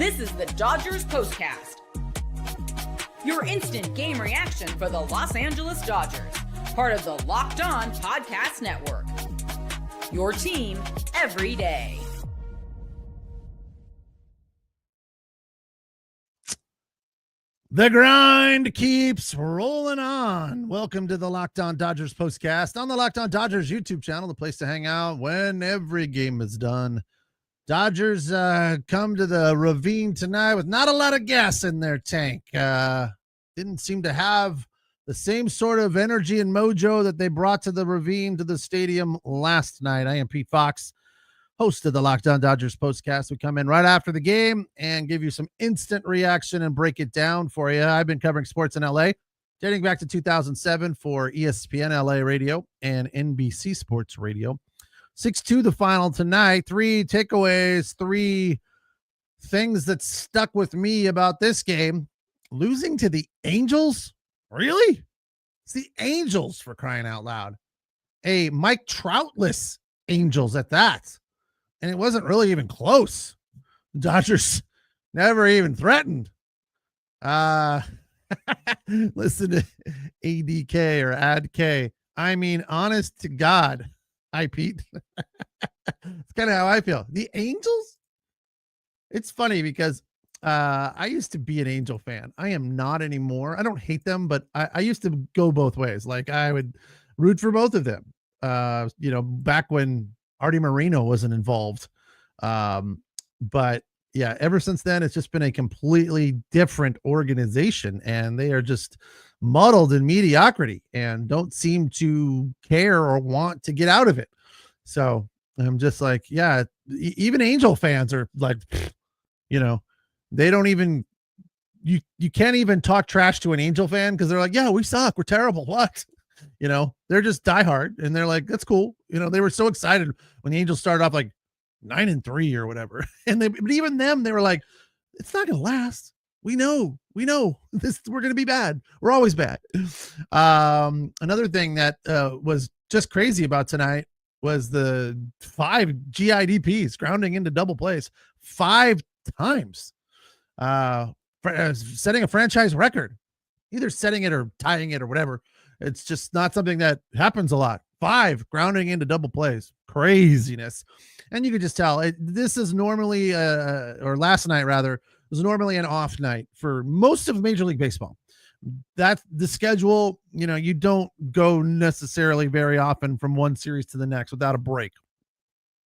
This is the Dodgers Postcast, your instant game reaction for the Los Angeles Dodgers, part of the Locked On Podcast Network. Your team every day. The grind keeps rolling on. Welcome to the Locked On Dodgers Postcast on the Locked On Dodgers YouTube channel, the place to hang out when every game is done. Dodgers come to the ravine tonight with not a lot of gas in their tank. Didn't seem to have the same sort of energy and mojo that they brought to the ravine, to the stadium last night. I am Pete Fox, host of the Locked On Dodgers Postcast. We come in right after the game and give you some instant reaction and break it down for you. I've been covering sports in LA dating back to 2007 for ESPN LA Radio and NBC Sports Radio. 6-2 the final tonight. 3 takeaways, 3 things that stuck with me about this game. Losing to the Angels? Really? It's the Angels, for crying out loud. A Mike Troutless Angels at that. And it wasn't really even close. Dodgers never even threatened. Listen to ADK or AdK. I mean, honest to God. Hi, Pete. It's kind of how I feel. The Angels? It's funny because I used to be an Angel fan. I am not anymore. I don't hate them, but I used to go both ways. Like, I would root for both of them. Back when Artie Moreno wasn't involved. But yeah, ever since then, it's just been a completely different organization, and they are just muddled in mediocrity and don't seem to care or want to get out of it. So I'm just like, yeah, even Angel fans are like, they don't even, you can't even talk trash to an Angel fan because they're like, yeah, we suck. We're terrible. What? They're just diehard and they're like, that's cool. They were so excited when the Angels started off like 9-3 or whatever. But even them, they were like, it's not going to last. We know this. We're going to be bad. We're always bad. Another thing that was just crazy about tonight was the 5 GIDPs grounding into double plays 5 times, setting a franchise record, either setting it or tying it or whatever. It's just not something that happens a lot. 5 grounding into double plays, craziness. And you could just tell this is normally, or last night rather, was normally an off night for most of Major League Baseball. That's the schedule. You don't go necessarily very often from one series to the next without a break.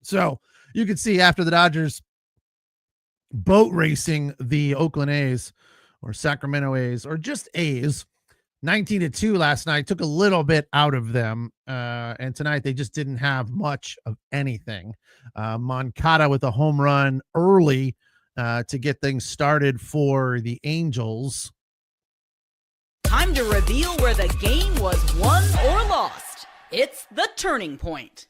So you could see after the Dodgers boat racing the Oakland A's or Sacramento A's or just A's, 19-2 last night took a little bit out of them. And tonight they just didn't have much of anything. Moncada with a home run early to get things started for the Angels. Time to reveal where the game was won or lost. It's the turning point.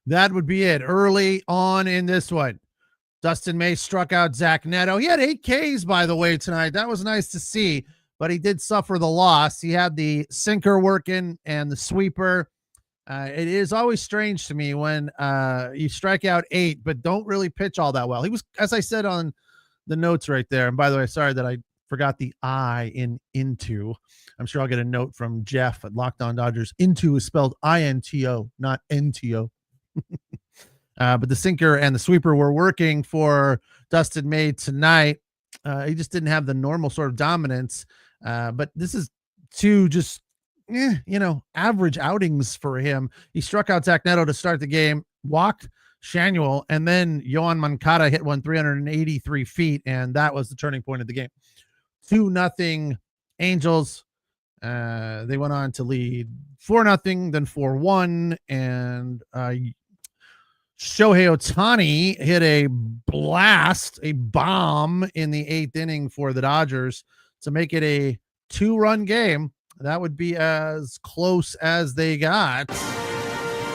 That would be it. Early on in this one, Dustin May struck out Zach Neto. He had 8 Ks, by the way, tonight. That was nice to see, but he did suffer the loss. He had the sinker working and the sweeper. It is always strange to me when you strike out 8, but don't really pitch all that well. He was, as I said on the notes right there, and by the way, sorry that I forgot the I in into. I'm sure I'll get a note from Jeff at Locked On Dodgers. Into is spelled INTO, not NTO. But the sinker and the sweeper were working for Dustin May tonight. He just didn't have the normal sort of dominance. But this is 2 just average outings for him. He struck out Zach Neto to start the game, walked Shanuel, and then Yoan Moncada hit one 383 feet, and that was the turning point of the game. 2-0 Angels. They went on to lead 4-0, then 4-1, and Shohei Ohtani hit a bomb in the 8th inning for the Dodgers to make it a 2-run game. That would be as close as they got.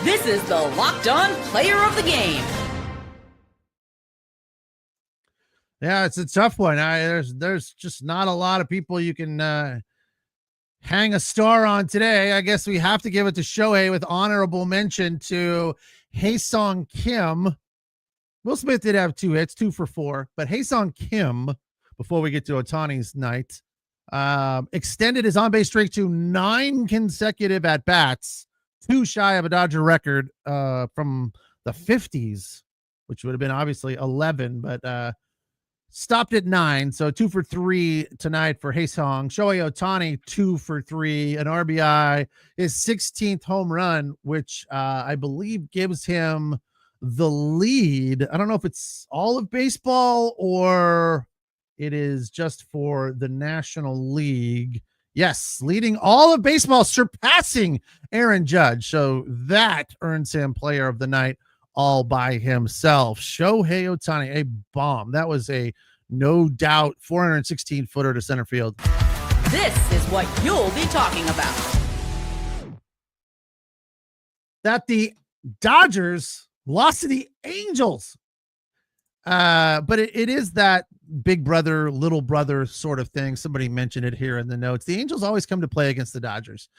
This is the Locked On Player of the Game. Yeah, it's a tough one. There's just not a lot of people you can hang a star on today. I guess we have to give it to Shohei with honorable mention to Haesung Kim. Will Smith did have 2 hits, 2 for 4, but Hae-Sung Kim, before we get to Ohtani's night, extended his on-base streak to 9 consecutive at-bats, 2 shy of a Dodger record from the 50s, which would have been obviously 11, but stopped at 9. So 2 for 3 tonight for Hae-Sung. Shohei Ohtani, 2 for 3, an RBI, his 16th home run, which I believe gives him the lead. I don't know if it's all of baseball or it is just for the National League. Yes, leading all of baseball, surpassing Aaron Judge. So that earns him player of the night all by himself. Shohei Ohtani, a bomb. That was a no doubt 416 footer to center field. This is what you'll be talking about. That the Dodgers lost to the Angels. But it is that big brother, little brother sort of thing. Somebody mentioned it here in the notes. The Angels always come to play against the Dodgers.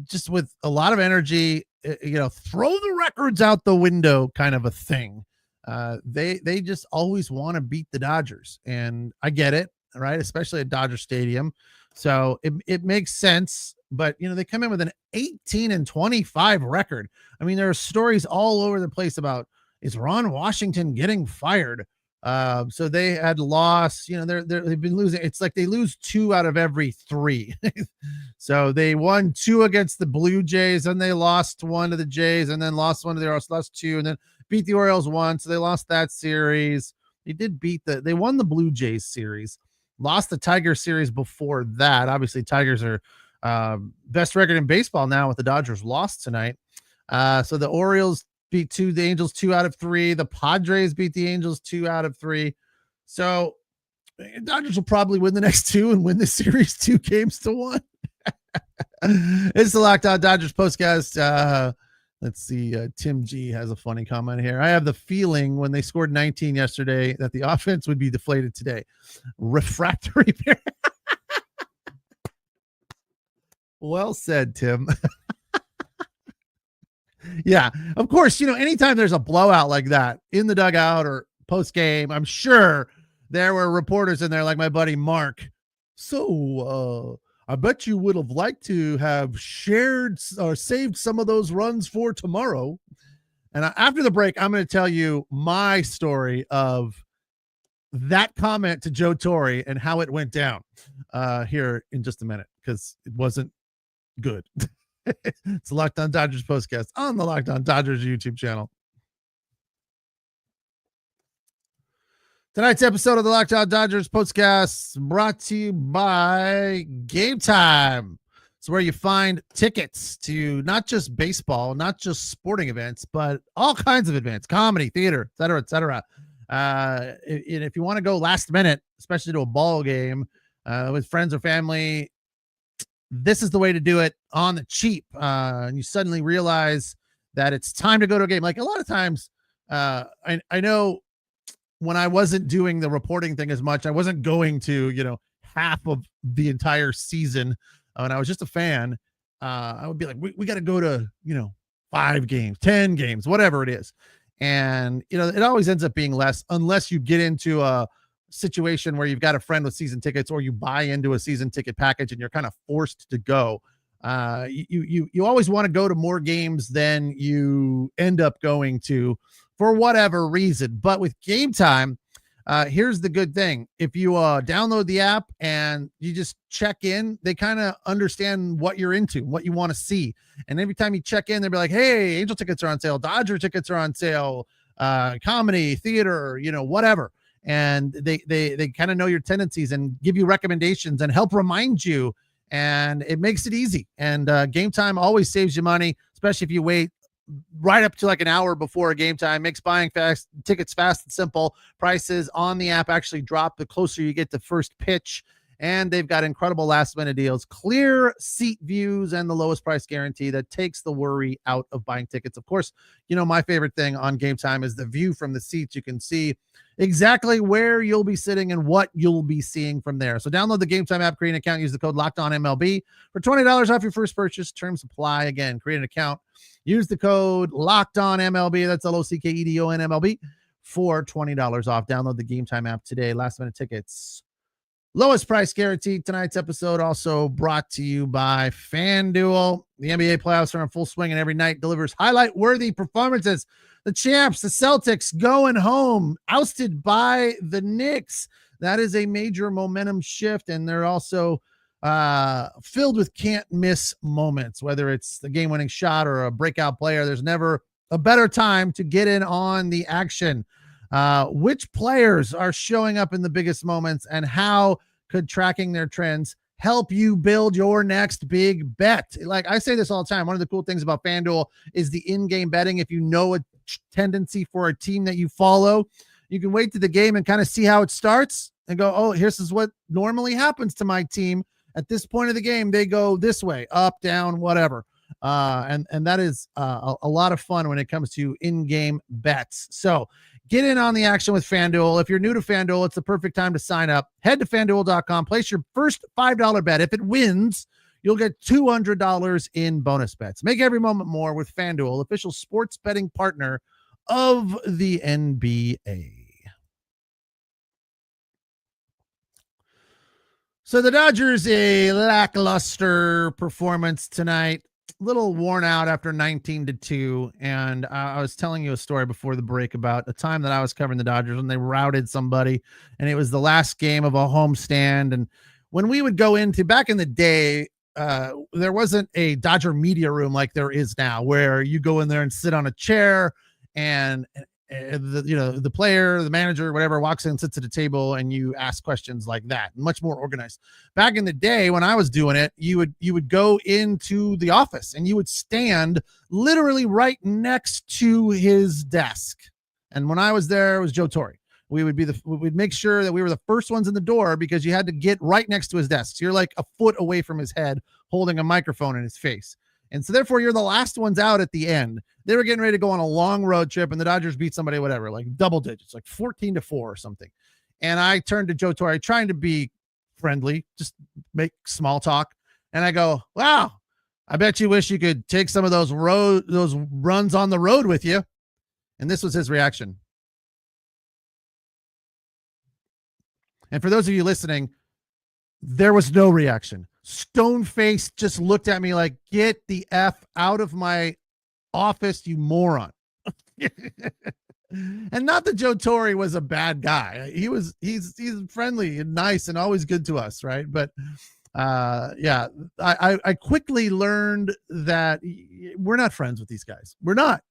Just with a lot of energy, throw the records out the window kind of a thing. They just always want to beat the Dodgers. And I get it, right? Especially at Dodger Stadium. So it makes sense. But, they come in with an 18-25 record. I mean, there are stories all over the place about, is Ron Washington getting fired? So they had lost, they've been losing. It's like they lose 2 out of every 3. So they won 2 against the Blue Jays, and they lost 1 to the Jays, and then lost 1 to the Orioles, lost 2, and then beat the Orioles 1. So they lost that series. They won the Blue Jays series, lost the Tiger series before that. Obviously, Tigers are best record in baseball now with the Dodgers lost tonight. So the Orioles beat the Angels 2 out of 3. The Padres beat the Angels 2 out of 3. So Dodgers will probably win the next 2 and win the series 2-1. It's the Locked On Dodgers postcast. Let's see. Tim G has a funny comment here. I have the feeling when they scored 19 yesterday that the offense would be deflated today. Refractory. Well said, Tim. Yeah, of course, anytime there's a blowout like that in the dugout or post game, I'm sure there were reporters in there like my buddy Mark. So I bet you would have liked to have shared or saved some of those runs for tomorrow. And after the break, I'm going to tell you my story of that comment to Joe Torre and how it went down here in just a minute, because it wasn't good. It's the Locked On Dodgers postcast on the Locked On Dodgers YouTube channel. Tonight's episode of the Locked On Dodgers postcast brought to you by Game Time. It's where you find tickets to not just baseball, not just sporting events, but all kinds of events, comedy, theater, et cetera, et cetera. And if you want to go last minute, especially to a ball game with friends or family, this is the way to do it on the cheap. And you suddenly realize that it's time to go to a game. Like a lot of times, I know when I wasn't doing the reporting thing as much, I wasn't going to, half of the entire season. When I was just a fan, I would be like, we got to go to, 5 games, 10 games, whatever it is. And, it always ends up being less unless you get into a situation where you've got a friend with season tickets or you buy into a season ticket package and you're kind of forced to go. You always want to go to more games than you end up going to for whatever reason. But with Game Time, here's the good thing. If you download the app and you just check in, they kind of understand what you're into, what you want to see. And every time you check in, they'll be like, hey, Angel tickets are on sale. Dodger tickets are on sale. Comedy, theater, whatever. And they kind of know your tendencies and give you recommendations and help remind you. And it makes it easy. And Game Time always saves you money, especially if you wait right up to like an hour before a game time. Makes buying tickets fast and simple. Prices on the app actually drop the closer you get to first pitch. And they've got incredible last-minute deals, clear seat views, and the lowest price guarantee that takes the worry out of buying tickets. Of course, you know, my favorite thing on Game Time is the view from the seats. You can see exactly where you'll be sitting and what you'll be seeing from there. So download the Game Time app, create an account, use the code LOCKEDONMLB for $20 off your first purchase. Terms apply. Again, create an account, use the code LOCKEDONMLB. That's LOCKEDONMLB for $20 off. Download the Game Time app today. Last-minute tickets, lowest price guaranteed. Tonight's episode also brought to you by FanDuel. The NBA playoffs are in full swing, and every night delivers highlight-worthy performances. The champs, the Celtics, going home, ousted by the Knicks. That is a major momentum shift, and they're also filled with can't-miss moments, whether it's the game-winning shot or a breakout player. There's never a better time to get in on the action. Which players are showing up in the biggest moments, and how could tracking their trends help you build your next big bet? Like I say this all the time, one of the cool things about FanDuel is the in-game betting. If you know a tendency for a team that you follow, you can wait to the game and kind of see how it starts and go, oh, here's what normally happens to my team at this point of the game. They go this way, up, down, whatever. And that is a lot of fun when it comes to in-game bets. So get in on the action with FanDuel. If you're new to FanDuel, it's the perfect time to sign up. Head to FanDuel.com, place your first $5 bet. If it wins, you'll get $200 in bonus bets. Make every moment more with FanDuel, official sports betting partner of the NBA. So the Dodgers, a lackluster performance tonight. Little worn out after 19-2, and I was telling you a story before the break about a time that I was covering the Dodgers when they routed somebody, and it was the last game of a homestand. And when we would go into back in the day, there wasn't a Dodger media room like there is now, where you go in there and sit on a chair, and the player, the manager, whatever, walks in, sits at a table, and you ask questions like that. Much more organized. Back in the day when I was doing it, you would go into the office and you would stand literally right next to his desk. And when I was there, it was Joe Torre. We'd make sure that we were the first ones in the door because you had to get right next to his desk. So you're like a foot away from his head, holding a microphone in his face. And so therefore you're the last ones out at the end. They were getting ready to go on a long road trip, and the Dodgers beat somebody, whatever, like double digits, like 14-4 or something. And I turned to Joe Torre, trying to be friendly, just make small talk. And I go, wow, I bet you wish you could take some of those runs on the road with you. And this was his reaction. And for those of you listening, there was no reaction. Stone-faced, just looked at me like, get the F out of my office, you moron. And not that Joe Torre was a bad guy. He's friendly and nice and always good to us, right? But yeah, I quickly learned that we're not friends with these guys. We're not.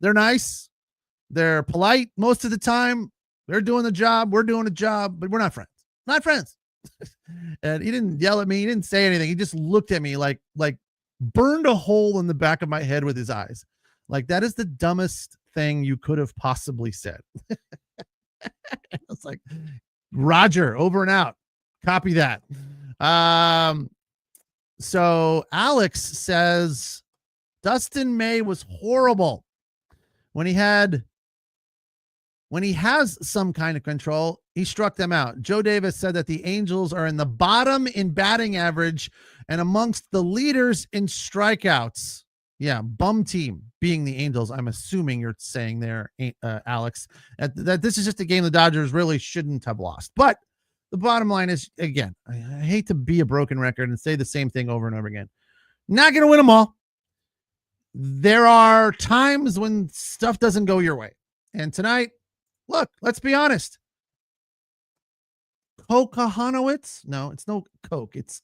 They're nice. They're polite most of the time. They're doing the job. We're doing a job, but we're not friends. Not friends. And he didn't yell at me. He didn't say anything. He just looked at me like burned a hole in the back of my head with his eyes. Like, that is the dumbest thing you could have possibly said. It's like, Roger, over and out. Copy that. So Alex says Dustin May was horrible when he has some kind of control. He struck them out. Joe Davis said that the Angels are in the bottom in batting average and amongst the leaders in strikeouts. Yeah, bum team being the Angels. I'm assuming you're saying there, Alex, that this is just a game the Dodgers really shouldn't have lost. But the bottom line is, again, I hate to be a broken record and say the same thing over and over again. Not going to win them all. There are times when stuff doesn't go your way. And tonight, look, let's be honest. Kohanowitz? No, it's no Coke. It's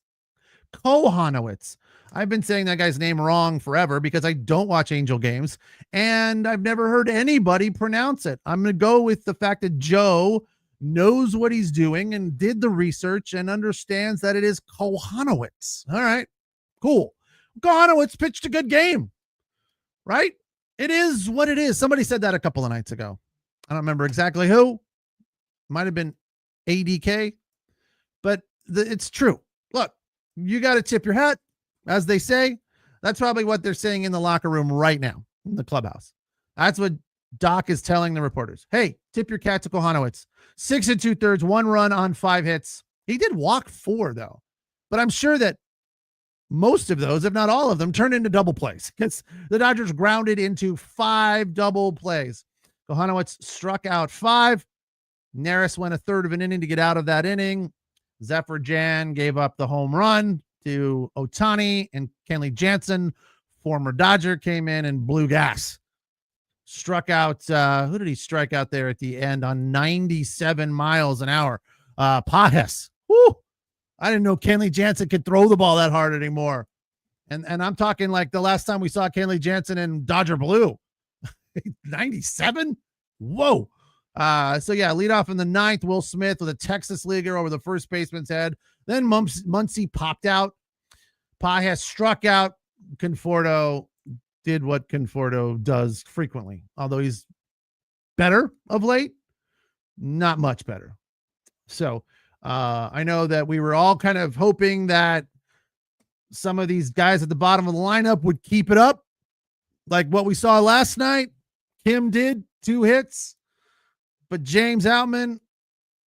Kohanowitz. I've been saying that guy's name wrong forever because I don't watch Angel games, and I've never heard anybody pronounce it. I'm going to go with the fact that Joe knows what he's doing and did the research and understands that it is Kohanowitz. All right, cool. Kohanowitz pitched a good game, right? It is what it is. Somebody said that a couple of nights ago. I don't remember exactly who. Might have been ADK, but it's true. Look, you got to tip your hat, as they say. That's probably what they're saying in the locker room right now in the clubhouse. That's what Doc is telling the reporters. Hey, tip your cat to Kohanowitz. 6 2/3, 1 run on 5 hits. He did walk 4 though, but I'm sure that most of those, if not all of them, turned into double plays because the Dodgers grounded into 5 double plays. Kohanowitz struck out 5. Neris went a third of an inning to get out of that inning. Zephyr Jan gave up the home run to Ohtani, and Kenley Jansen, former Dodger, came in and blew gas. Struck out, who did he strike out there at the end on 97 miles an hour? Pajes. Woo! I didn't know Kenley Jansen could throw the ball that hard anymore. And I'm talking like the last time we saw Kenley Jansen in Dodger blue. 97? Whoa. So yeah, lead off in the 9th, Will Smith with a Texas leaguer over the first baseman's head. Then Muncy popped out. Pajes struck out. Conforto did what Conforto does frequently, although he's better of late, not much better. So I know that we were all kind of hoping that some of these guys at the bottom of the lineup would keep it up, like what we saw last night. Kim did 2 hits, but James Outman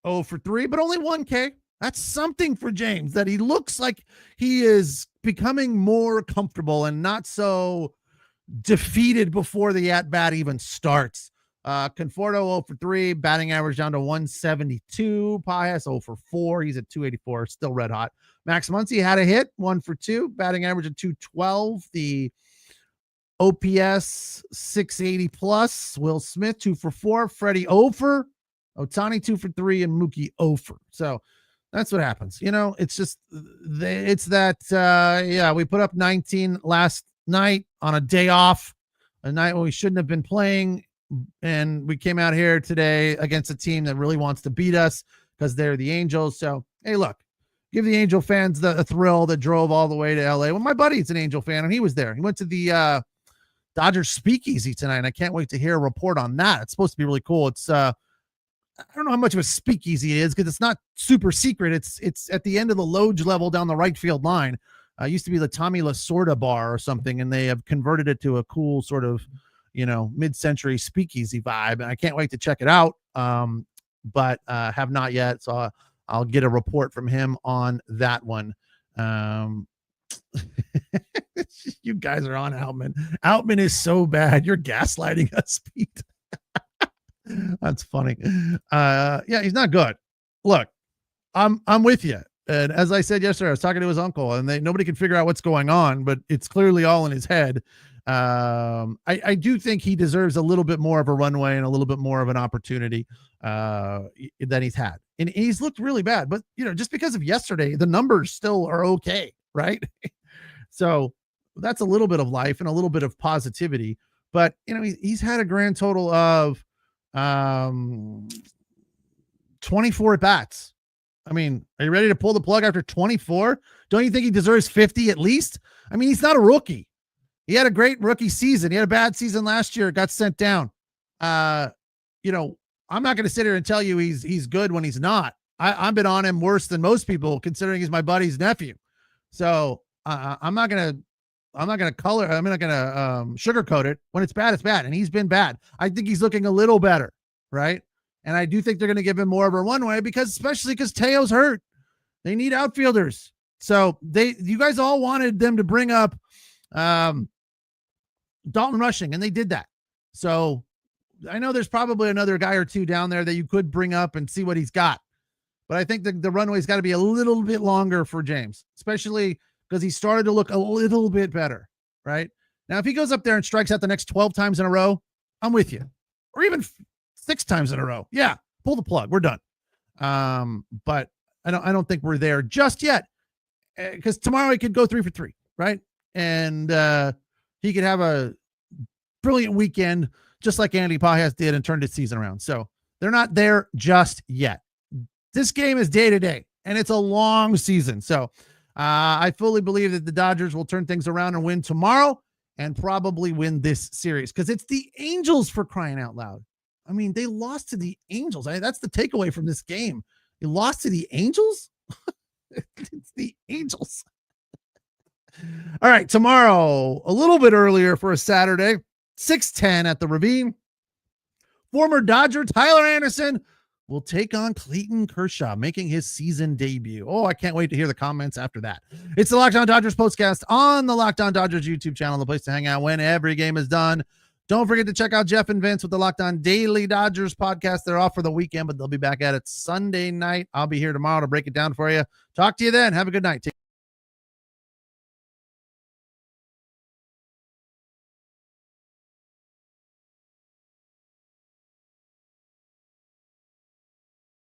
0 for 3, but only 1 K. That's something for James, that he looks like he is becoming more comfortable and not so defeated before the at-bat even starts. Conforto 0 for 3, batting average down to 172. Pajes 0 for 4. He's at 284, still red hot. Max Muncy had a hit, 1 for 2, batting average of 212. The OPS 680 plus. Will Smith 2 for 4. Freddie 0 for. Ohtani 2 for 3, and Mookie 0 for. So that's what happens. You know, it's just, it's that, we put up 19 last night on a day off, a night when we shouldn't have been playing. And we came out here today against a team that really wants to beat us because they're the Angels. So, hey, look, give the Angel fans the thrill that drove all the way to LA. Well, my buddy's an Angel fan and he was there. He went to the Dodgers Speakeasy tonight, and I can't wait to hear a report on that. It's supposed to be really cool. It's, I don't know how much of a speakeasy it is because it's not super secret. It's at the end of the Loge level down the right field line. Used to be the Tommy Lasorda bar or something, and they have converted it to a cool sort of, mid-century speakeasy vibe. And I can't wait to check it out. But have not yet. So I'll get a report from him on that one. You guys are on Outman. Outman is so bad. You're gaslighting us, Pete. That's funny. Yeah, he's not good. Look, I'm with you. And as I said yesterday, I was talking to his uncle, and nobody can figure out what's going on, but it's clearly all in his head. I do think he deserves a little bit more of a runway and a little bit more of an opportunity than he's had. And he's looked really bad, but just because of yesterday, the numbers still are okay, right? So that's a little bit of life and a little bit of positivity. But he's had a grand total of 24 at bats. I mean, are you ready to pull the plug after 24? Don't you think he deserves 50 at least? I mean, he's not a rookie. He had a great rookie season. He had a bad season last year. Got sent down. I'm not going to sit here and tell you he's good when he's not. I've been on him worse than most people, considering he's my buddy's nephew. So I'm not going to sugarcoat it. When it's bad, it's bad. And he's been bad. I think he's looking a little better. Right. And I do think they're going to give him more of a runway especially because Teo's hurt. They need outfielders. So you guys all wanted them to bring up Dalton Rushing, and they did that. So I know there's probably another guy or two down there that you could bring up and see what he's got. But I think the runway's got to be a little bit longer for James, especially because he started to look a little bit better. Right now, if he goes up there and strikes out the next 12 times in a row, I'm with you. Or even 6 times in a row. Yeah. Pull the plug. We're done. But I don't think we're there just yet, because tomorrow he could go 3 for 3. Right. And he could have a brilliant weekend, just like Andy Pajes did, and turned his season around. So they're not there just yet. This game is day to day, and it's a long season. So I fully believe that the Dodgers will turn things around and win tomorrow, and probably win this series, because it's the Angels, for crying out loud. I mean, they lost to the Angels. That's the takeaway from this game. They lost to the Angels. It's the Angels. All right, tomorrow, a little bit earlier for a Saturday, 6:10 at the Ravine. Former Dodger Tyler Anderson will take on Clayton Kershaw, making his season debut. Oh, I can't wait to hear the comments after that. It's the Locked On Dodgers postcast on the Locked On Dodgers YouTube channel, the place to hang out when every game is done. Don't forget to check out Jeff and Vince with the Locked On Daily Dodgers podcast. They're off for the weekend, but they'll be back at it Sunday night. I'll be here tomorrow to break it down for you. Talk to you then. Have a good night.